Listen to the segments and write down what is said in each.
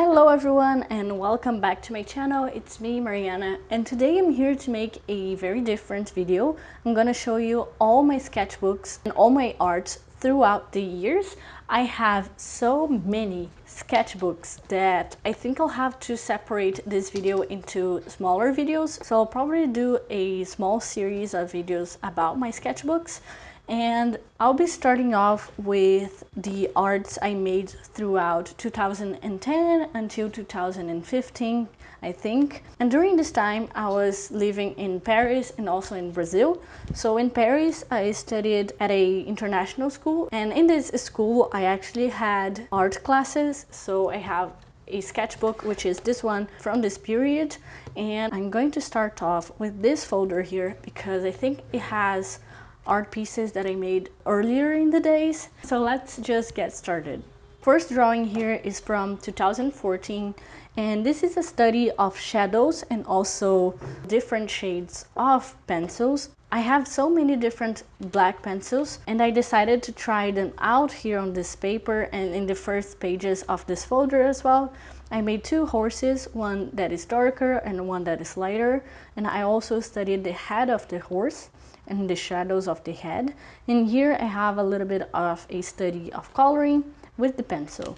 Hello everyone and welcome back to my channel. It's me, Mariana, and today I'm here to make a very different video. I'm gonna show you all my sketchbooks and all my arts throughout the years. I have so many sketchbooks that I think I'll have to separate this video into smaller videos. So I'll probably do a small series of videos about my sketchbooks. And I'll be starting off with the arts I made throughout 2010 until 2015, I think. And during this time, I was living in Paris and also in Brazil. So in Paris, I studied at an international school. And in this school, I actually had art classes. So I have a sketchbook, which is this one from this period. And I'm going to start off with this folder here because I think it has art pieces that I made earlier in the days. So let's just get started. First drawing here is from 2014, and this is a study of shadows and also different shades of pencils. I have so many different black pencils and I decided to try them out here on this paper and in the first pages of this folder as well. I made two horses, one that is darker and one that is lighter, and I also studied the head of the horse and the shadows of the head. And here I have a little bit of a study of coloring with the pencil.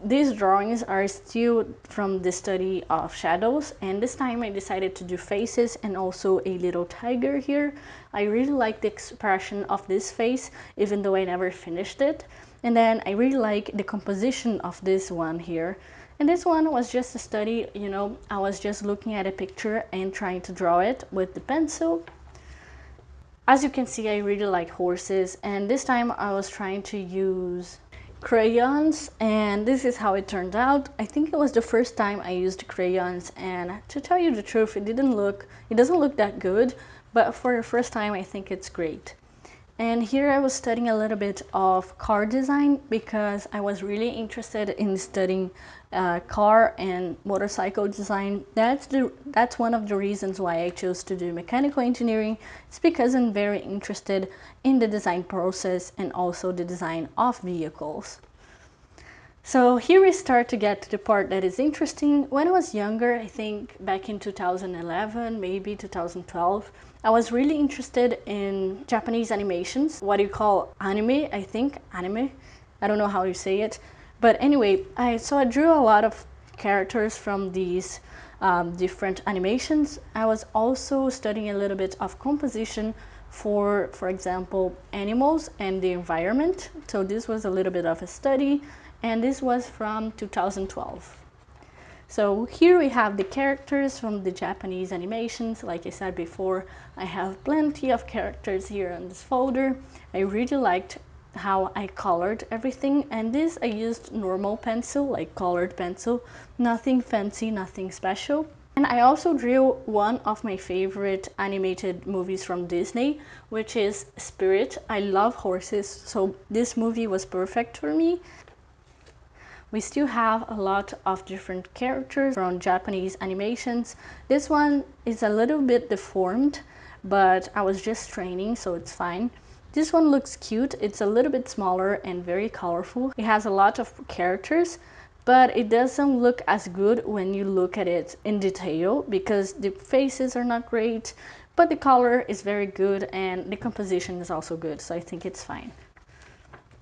These drawings are still from the study of shadows, and this time I decided to do faces and also a little tiger here. I really like the expression of this face, even though I never finished it. And then I really like the composition of this one here. And this one was just a study, you know, I was just looking at a picture and trying to draw it with the pencil. As you can see, I really like horses, and this time I was trying to use crayons, and this is how it turned out. I think it was the first time I used crayons, and to tell you the truth, it doesn't look that good, but for the first time I think it's great. And here I was studying a little bit of car design because I was really interested in studying car and motorcycle design. That's one of the reasons why I chose to do mechanical engineering. It's because I'm very interested in the design process and also the design of vehicles. So here we start to get to the part that is interesting. When I was younger, I think back in 2011, maybe 2012, I was really interested in Japanese animations, what you call anime, I think, anime. I don't know how you say it. But anyway, I drew a lot of characters from these different animations. I was also studying a little bit of composition for example, animals and the environment. So this was a little bit of a study, and this was from 2012. So here we have the characters from the Japanese animations. Like I said before, I have plenty of characters here on this folder. I really liked how I colored everything, and this I used normal pencil, like colored pencil, nothing fancy, nothing special. And I also drew one of my favorite animated movies from Disney, which is Spirit. I love horses, so this movie was perfect for me. We still have a lot of different characters from Japanese animations. This one is a little bit deformed, but I was just training, so it's fine. This one looks cute. It's a little bit smaller and very colorful. It has a lot of characters, but it doesn't look as good when you look at it in detail because the faces are not great, but the color is very good and the composition is also good, so I think it's fine.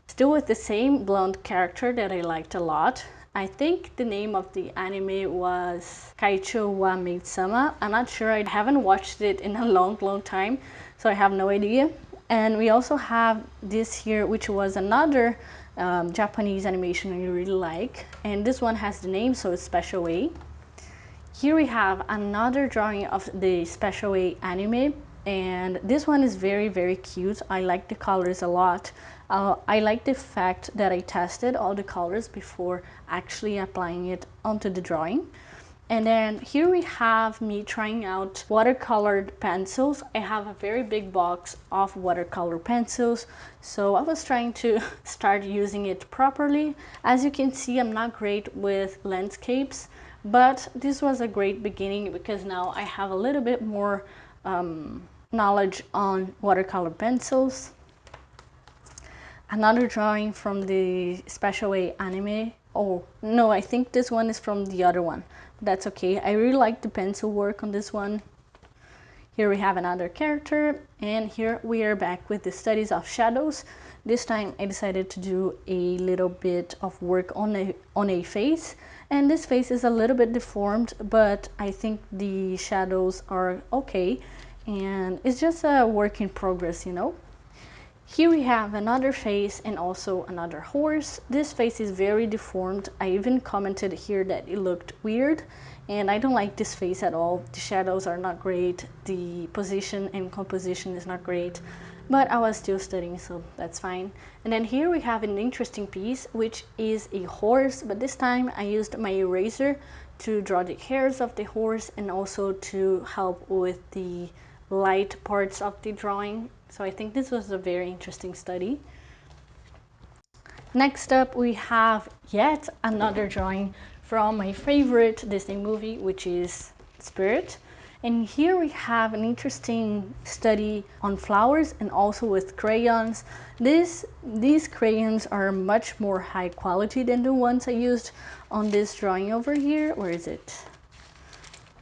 Still with the same blonde character that I liked a lot. I think the name of the anime was Kaicho wa Maid-sama. I'm not sure, I haven't watched it in a long time, so I have no idea. And we also have this here, which was another Japanese animation I really like. And this one has the name, so it's Special A. Here we have another drawing of the Special A anime. And this one is very cute. I like the colors a lot. I like the fact that I tested all the colors before actually applying it onto the drawing. And then here we have me trying out watercolored pencils. I have a very big box of watercolor pencils, so I was trying to start using it properly. As you can see, I'm not great with landscapes, but this was a great beginning because now I have a little bit more knowledge on watercolor pencils. Another drawing from the Special A anime Oh, no, I think this one is from the other one. That's okay. I really like the pencil work on this one. Here we have another character, and here we are back with the studies of shadows. This time I decided to do a little bit of work on a face, and this face is a little bit deformed, but I think the shadows are okay, and it's just a work in progress, you know. Here we have another face and also another horse. This face is very deformed. I even commented here that it looked weird, and I don't like this face at all. The shadows are not great, the position and composition is not great, but I was still studying, so that's fine. And then here we have an interesting piece, which is a horse, but this time I used my eraser to draw the hairs of the horse and also to help with the light parts of the drawing. So I think this was a very interesting study. Next up, we have yet another drawing from my favorite Disney movie, which is Spirit. And here we have an interesting study on flowers and also with crayons. These crayons are much more high quality than the ones I used on this drawing over here. Where is it?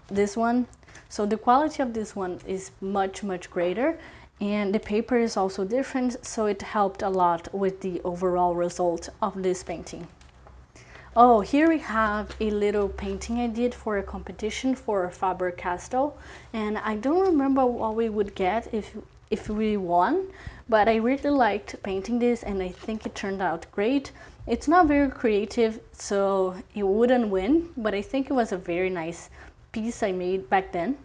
This one. So the quality of this one is much greater, and the paper is also different, so it helped a lot with the overall result of this painting. Oh, here we have a little painting I did for a competition for Faber-Castell, and I don't remember what we would get if we won, but I really liked painting this and I think it turned out great. It's not very creative, so it wouldn't win, but I think it was a very nice piece I made back then.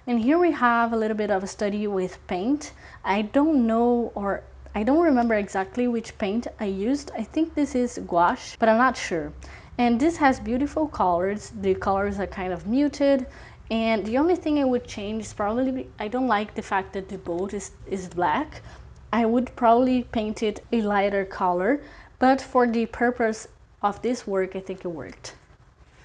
And here we have a little bit of a study with paint. I don't know, or I don't remember exactly which paint I used. I think this is gouache, but I'm not sure. And this has beautiful colors. The colors are kind of muted, and the only thing I would change is probably, I don't like the fact that the boat is black. I would probably paint it a lighter color, but for the purpose of this work, I think it worked.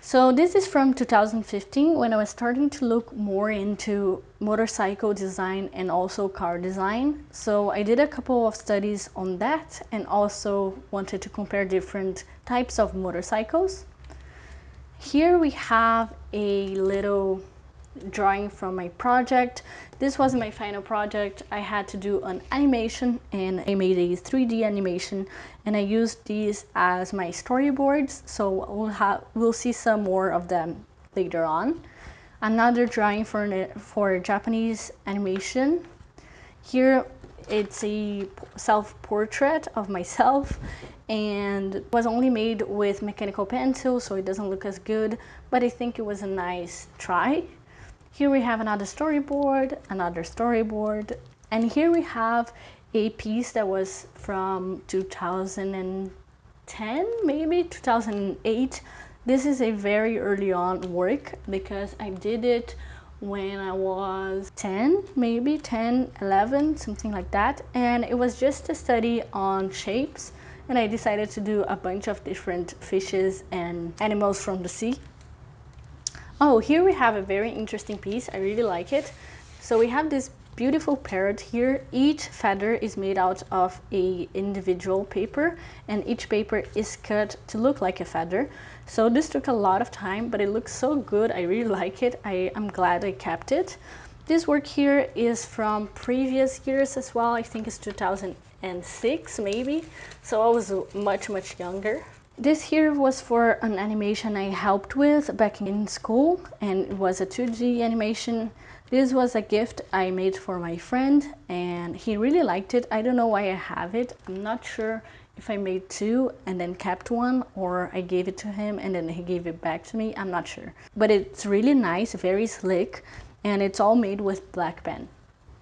So this is from 2015, when I was starting to look more into motorcycle design and also car design. So I did a couple of studies on that and also wanted to compare different types of motorcycles. Here we have a little drawing from my project. This was my final project. I had to do an animation and I made a 3D animation, and I used these as my storyboards, so we'll see some more of them later on. Another drawing for Japanese animation. Here it's a self-portrait of myself, and it was only made with mechanical pencil, so it doesn't look as good, but I think it was a nice try. Here we have another storyboard, and here we have a piece that was from 2010, maybe 2008. This is a very early on work because I did it when I was 10, maybe 10, 11, something like that. And it was just a study on shapes, and I decided to do a bunch of different fishes and animals from the sea. Oh, here we have a very interesting piece. I really like it. So we have this beautiful parrot here. Each feather is made out of a individual paper, and each paper is cut to look like a feather. So this took a lot of time, but it looks so good. I really like it. I'm glad I kept it. This work here is from previous years as well. I think it's 2006 maybe. So I was much younger. This here was for an animation I helped with back in school, and it was a 2D animation. This was a gift I made for my friend, and he really liked it. I don't know why I have it. I'm not sure if I made two and then kept one, or I gave it to him and then he gave it back to me. I'm not sure. But it's really nice, very slick, and it's all made with black pen.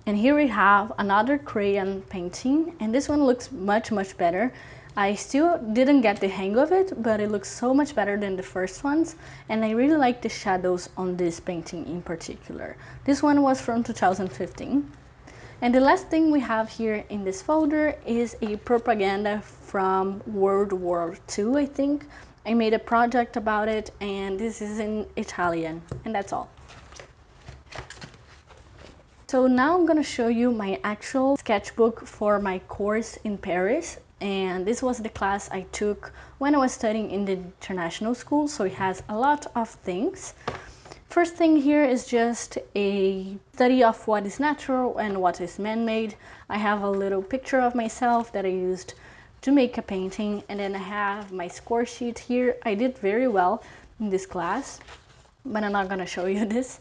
And here we have another crayon painting, and this one looks much better. I still didn't get the hang of it, but it looks so much better than the first ones, and I really like the shadows on this painting in particular. This one was from 2015. And the last thing we have here in this folder is a propaganda from World War II, I think. I made a project about it, and this is in Italian, and that's all. So now I'm gonna show you my actual sketchbook for my course in Paris. and this was the class I took when I was studying in the international school, so it has a lot of things. First thing here is just a study of what is natural and what is man-made. I have a little picture of myself that I used to make a painting, and then I have my score sheet here. I did very well in this class, but I'm not gonna show you this.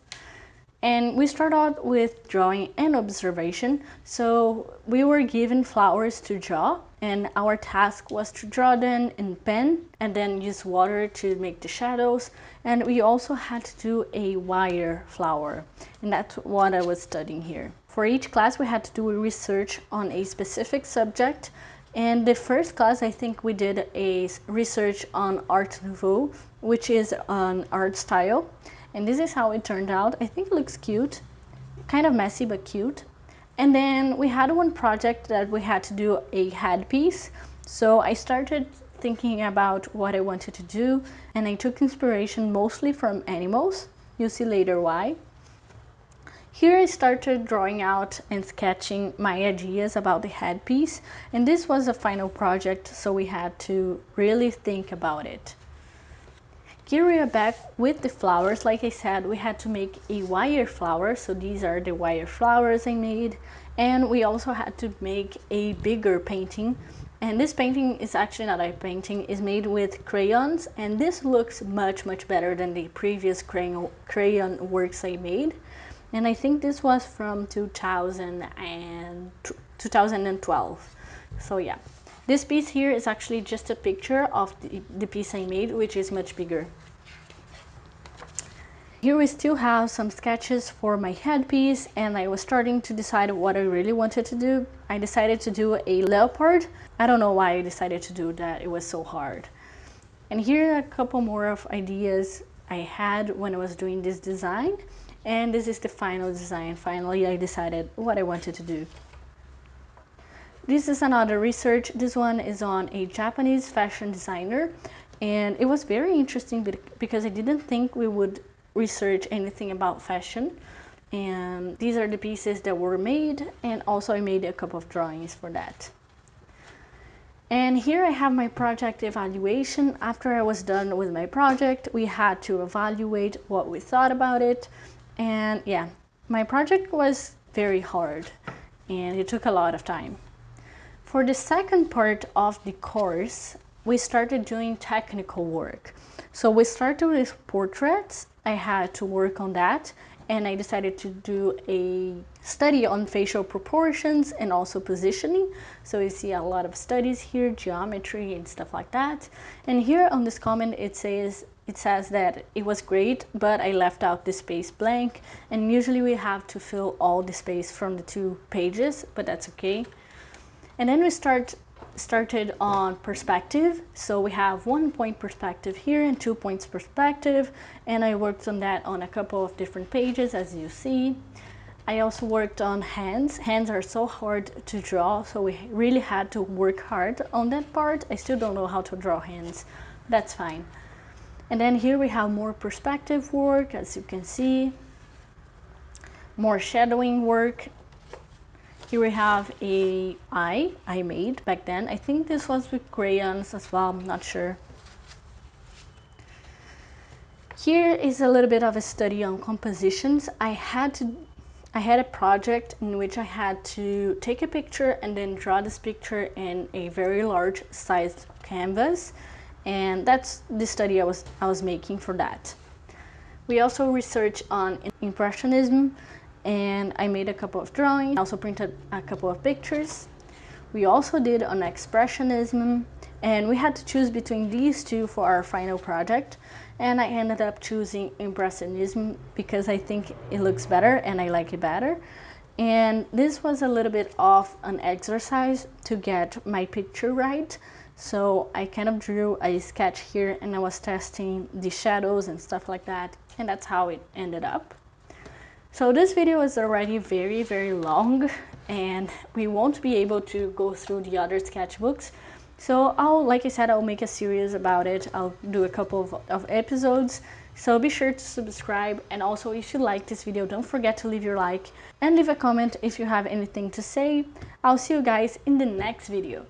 And we start out with drawing and observation. So we were given flowers to draw, and our task was to draw them in pen and then use water to make the shadows. And we also had to do a wire flower, and that's what I was studying here. For each class we had to do a research on a specific subject, and the first class I think we did a research on Art Nouveau, which is an art style. And this is how it turned out. I think it looks cute, kind of messy but cute. And then we had one project that we had to do a headpiece. So I started thinking about what I wanted to do, and I took inspiration mostly from animals. You'll see later why. Here I started drawing out and sketching my ideas about the headpiece, and this was a final project, so we had to really think about it. Here we are back with the flowers. Like I said, we had to make a wire flower, so these are the wire flowers I made. And we also had to make a bigger painting. And this painting is actually not a painting, it's made with crayons, and this looks much better than the previous crayon works I made. And I think this was from 2012. So yeah. This piece here is actually just a picture of the piece I made, which is much bigger. Here we still have some sketches for my headpiece, and I was starting to decide what I really wanted to do. I decided to do a leopard. I don't know why I decided to do that, it was so hard. And here are a couple more of ideas I had when I was doing this design, and this is the final design. Finally, I decided what I wanted to do. This is another research. This one is on a Japanese fashion designer, and it was very interesting because I didn't think we would research anything about fashion. And these are the pieces that were made, and also I made a couple of drawings for that. And here I have my project evaluation. After I was done with my project, we had to evaluate what we thought about it. And yeah, my project was very hard and it took a lot of time. For the second part of the course, we started doing technical work. So we started with portraits. I had to work on that, and I decided to do a study on facial proportions and also positioning. So you see a lot of studies here, geometry and stuff like that. And here on this comment it says that it was great, but I left out the space blank, and usually we have to fill all the space from the 2 pages, but that's okay. And then we started on perspective. So we have 1 point perspective here and 2 points perspective, and I worked on that on a couple of different pages, as you see. I also worked on hands. Hands are so hard to draw, so we really had to work hard on that part. I still don't know how to draw hands. That's fine. And then here we have more perspective work, as you can see. More shadowing work. Here we have a eye I made back then. I think this was with crayons as well, I'm not sure. Here is a little bit of a study on compositions. I had a project in which I had to take a picture and then draw this picture in a very large sized canvas, and that's the study I was making for that. We also researched on Impressionism, and I made a couple of drawings. I also printed a couple of pictures. We also did on Expressionism, and we had to choose between these 2 for our final project, and I ended up choosing Impressionism because I think it looks better and I like it better. And this was a little bit of an exercise to get my picture right, so I kind of drew a sketch here and I was testing the shadows and stuff like that, and that's how it ended up. So this video is already very long, and we won't be able to go through the other sketchbooks. So like I said, I'll make a series about it. I'll do a couple of episodes. So be sure to subscribe, and also if you like this video, don't forget to leave your like and leave a comment if you have anything to say. I'll see you guys in the next video.